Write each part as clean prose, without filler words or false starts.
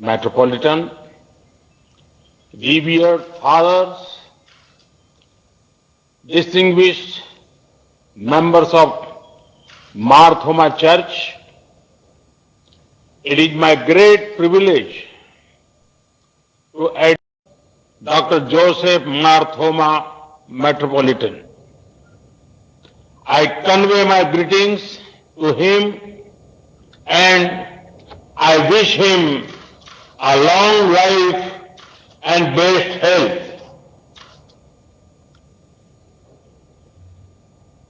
Metropolitan, revered fathers, distinguished members of Mar Thoma Church, it is my great privilege to add Dr. Joseph Mar Thoma Metropolitan. I convey my greetings to him and I wish him a long life and best health.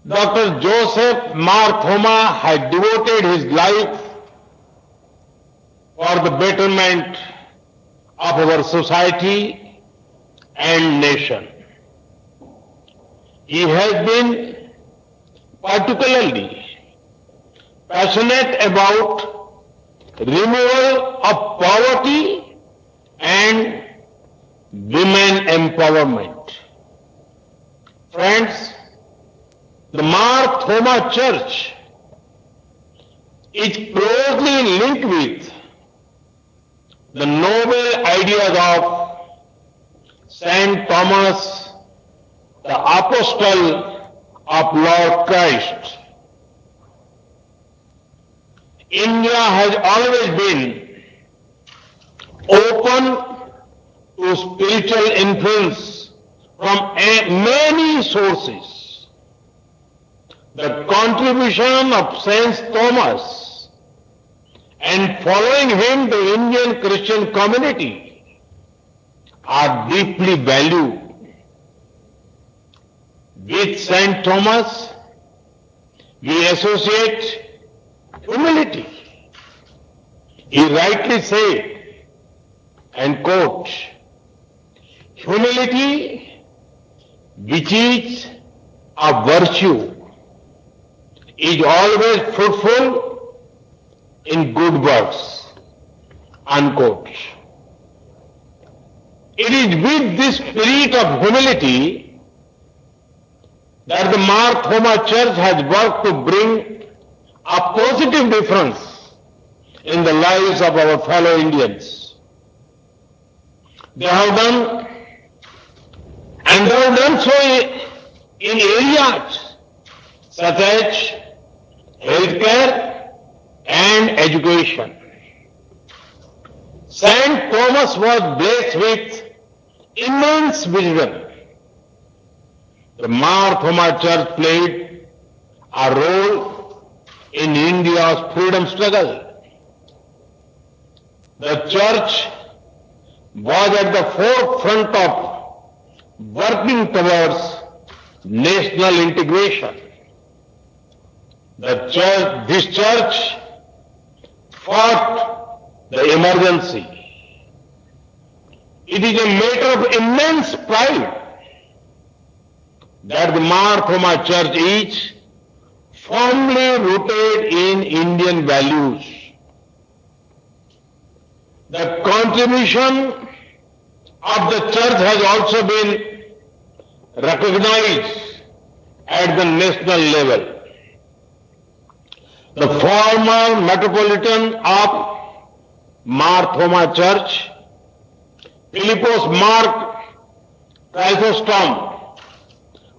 Dr. Joseph Mar Thoma had devoted his life for the betterment of our society and nation. He has been particularly passionate about removal of poverty and women empowerment. Friends, the Mar Thoma Church is closely linked with the noble ideas of Saint Thomas, the Apostle of Lord Christ. India has always been open to spiritual influence from many sources. The contribution of Saint Thomas and following him the Indian Christian community are deeply valued. With Saint Thomas, we associate humility. He rightly said, and quote, humility, which is a virtue, is always fruitful in good works, unquote. It is with this spirit of humility that the Mar Thoma Church has worked to bring a positive difference in the lives of our fellow Indians. They have done so in areas such as healthcare and education. Saint Thomas was blessed with immense wisdom. The Mar Thoma Church played a role in India's freedom struggle. The church was at the forefront of working towards national integration. This church fought the emergency. It is a matter of immense pride that the Mar Thoma Church is firmly rooted in Indian values. The contribution of the church has also been recognized at the national level. The former Metropolitan of Mar Thoma Church, Philippos Mark Chrysostom,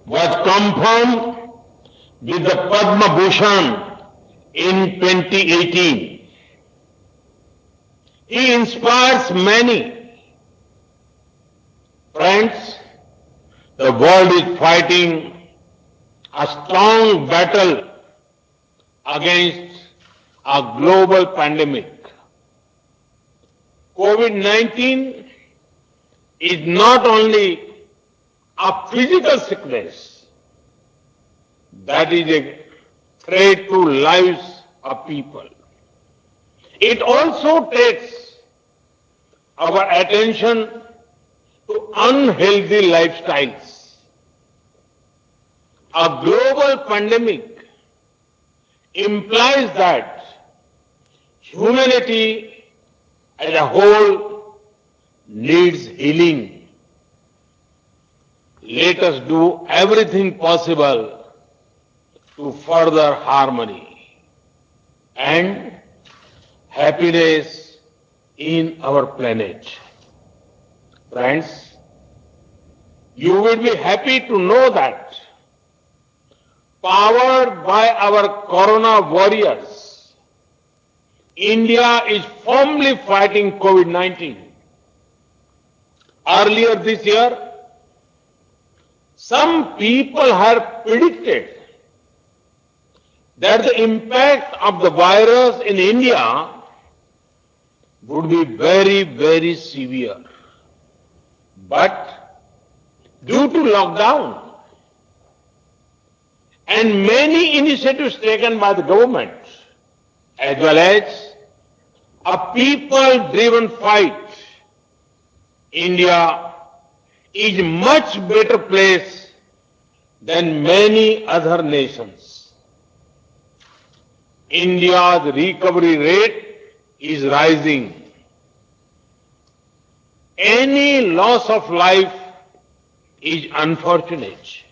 was confirmed with the Padma Bhushan in 2018. He inspires many. Friends, the world is fighting a strong battle against a global pandemic. COVID-19 is not only a physical sickness, that is a threat to lives of people. It also takes our attention to unhealthy lifestyles. A global pandemic implies that humanity as a whole needs healing. Let us do everything possible to further harmony and happiness in our planet. Friends, you will be happy to know that, powered by our corona warriors, India is firmly fighting COVID-19. Earlier this year, some people had predicted that the impact of the virus in India would be very, very severe. But due to lockdown and many initiatives taken by the government, as well as a people-driven fight, India is much better place than many other nations. India's recovery rate is rising. Any loss of life is unfortunate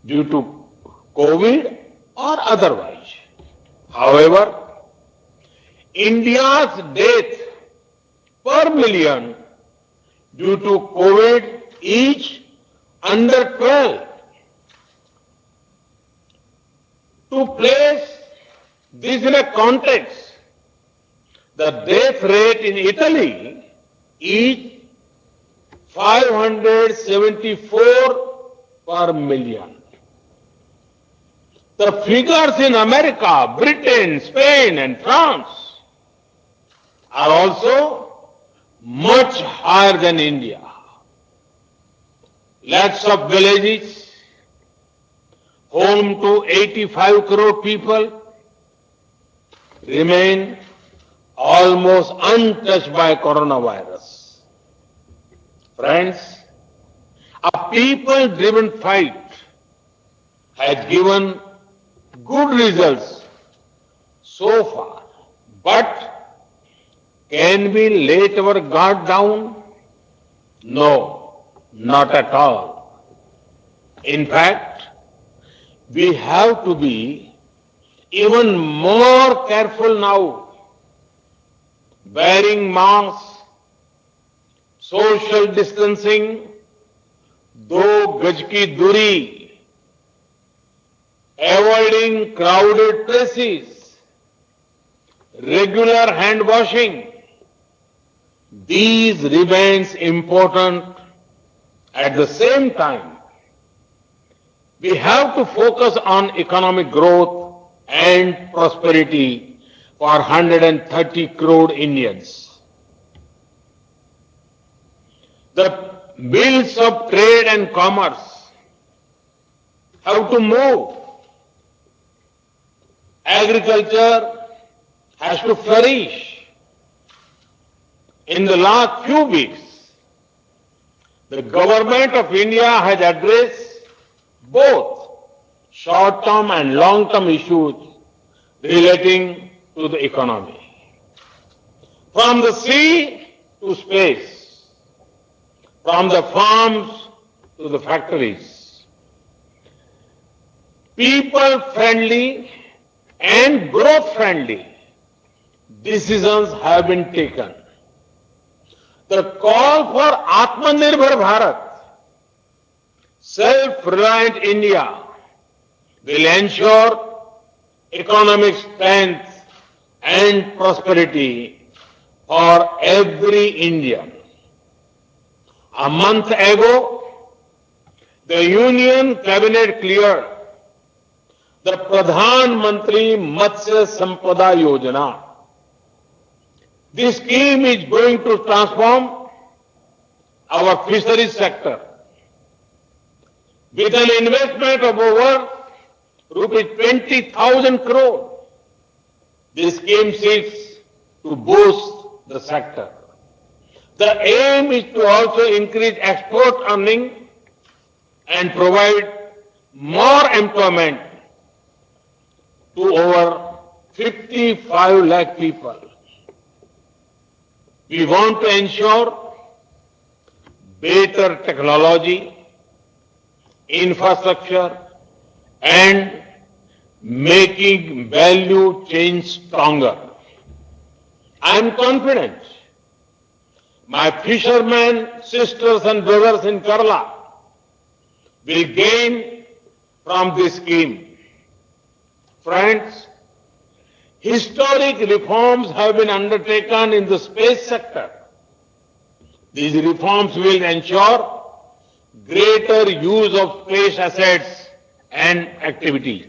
due to COVID or otherwise. However, India's death per million due to COVID is under 12. To place this in a context, the death rate in Italy is 574 per million. The figures in America, Britain, Spain and France are also much higher than India. Lakhs of villages, home to 85 crore people, remain almost untouched by coronavirus. Friends, a people-driven fight has given good results so far, but can we let our guard down? No, not at all. In fact, we have to be even more careful now. Wearing masks, social distancing, 2 gaj ki duri, avoiding crowded places, regular hand washing. These remains important. At the same time, we have to focus on economic growth and prosperity for 130 crore Indians. The wheels of trade and commerce have to move. Agriculture has to flourish. In the last few weeks, the government of India has addressed both short-term and long-term issues relating to the economy. From the sea to space, from the farms to the factories, people-friendly and growth-friendly decisions have been taken. The call for Atmanirbhar Bharat, self-reliant India, will ensure economic strength and prosperity for every Indian. A month ago, the Union Cabinet cleared the Pradhan Mantri Matsya Sampada Yojana. This scheme is going to transform our fisheries sector. With an investment of over rupees 20,000 crore, this scheme seeks to boost the sector. The aim is to also increase export earning and provide more employment to over 55 lakh people. We want to ensure better technology, infrastructure, and making value chain stronger. I am confident my fishermen, sisters and brothers in Kerala will gain from this scheme. Friends, historic reforms have been undertaken in the space sector. These reforms will ensure greater use of space assets and activities.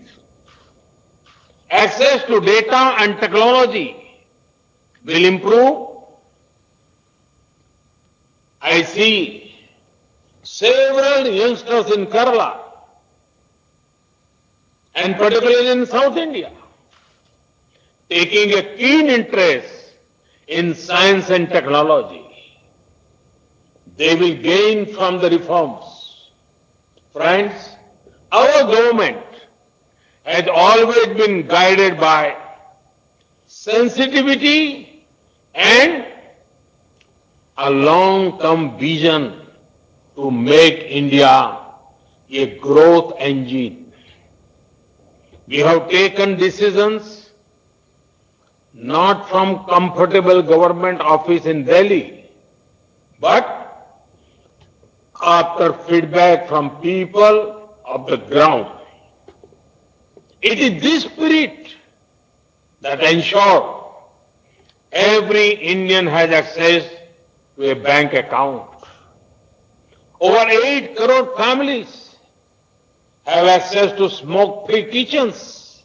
Access to data and technology will improve. I see several youngsters in Kerala and particularly in South India taking a keen interest in science and technology. They will gain from the reforms. Friends, our government has always been guided by sensitivity and a long-term vision to make India a growth engine. We have taken decisions not from comfortable government office in Delhi, but after feedback from people of the ground. It is this spirit that ensures every Indian has access to a bank account. Over 8 crore families have access to smoke-free kitchens.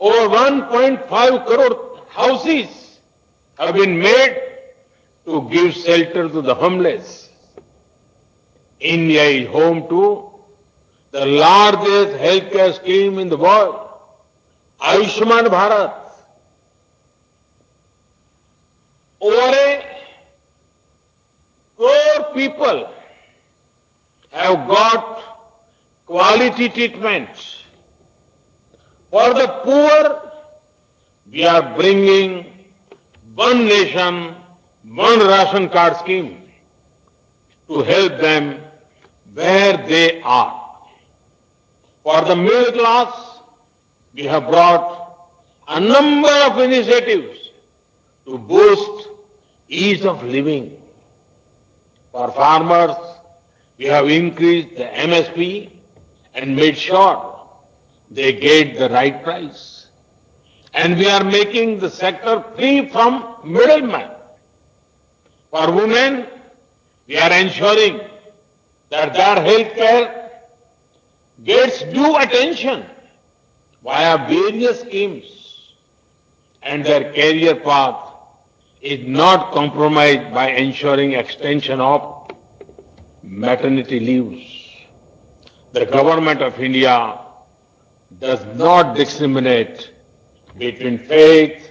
Over 1.5 crore houses have been made to give shelter to the homeless. India is home to the largest healthcare scheme in the world, Ayushman Bharat. Over a crore people have got quality treatment. For the poor, we are bringing one nation, one ration card scheme to help them where they are. For the middle class, we have brought a number of initiatives to boost ease of living. For farmers, we have increased the MSP and made sure they get the right price. And we are making the sector free from middlemen. For women, we are ensuring that their health care gets due attention via various schemes and their career path is not compromised by ensuring extension of maternity leaves. The government of India does not discriminate between faith,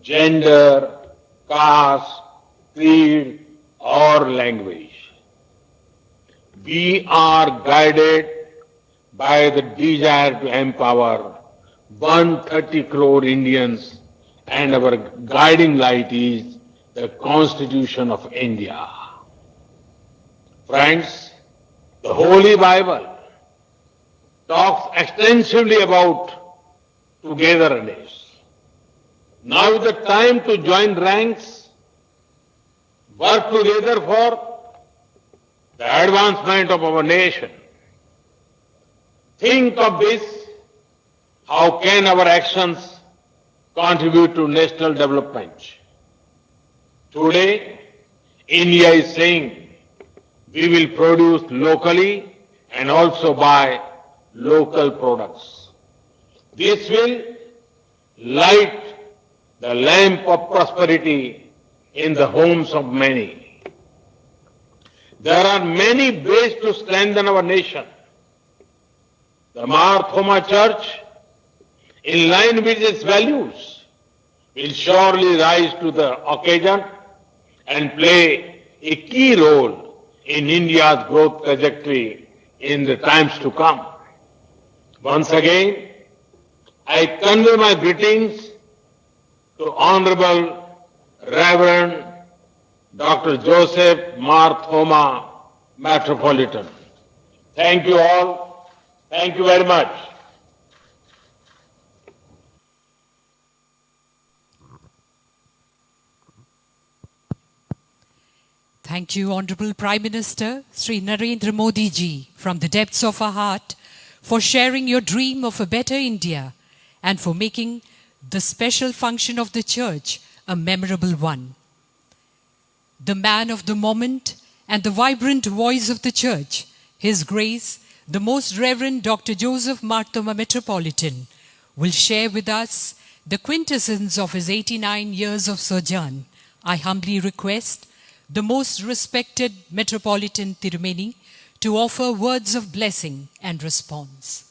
gender, caste, creed or language. We are guided by the desire to empower 130 crore Indians, and our guiding light is the Constitution of India. Friends, the Holy Bible talks extensively about togetherness. Now is the time to join ranks, work together for the advancement of our nation. Think of this, how can our actions contribute to national development? Today, India is saying we will produce locally and also buy local products. This will light the lamp of prosperity in the homes of many. There are many ways to strengthen our nation. The Mar Thoma Church, in line with its values, will surely rise to the occasion and play a key role in India's growth trajectory in the times to come. Once again, I convey my greetings to Honorable Reverend Dr. Joseph Mar Thoma, Metropolitan. Thank you all. Thank you very much. Thank you, Honorable Prime Minister Sri Narendra Modi ji, from the depths of our heart, for sharing your dream of a better India and for making the special function of the Church a memorable one. The man of the moment and the vibrant voice of the Church, His Grace, the Most Reverend Dr. Joseph Marthoma Metropolitan, will share with us the quintessence of his 89 years of sojourn. I humbly request the most respected Metropolitan Tirumeni to offer words of blessing and response.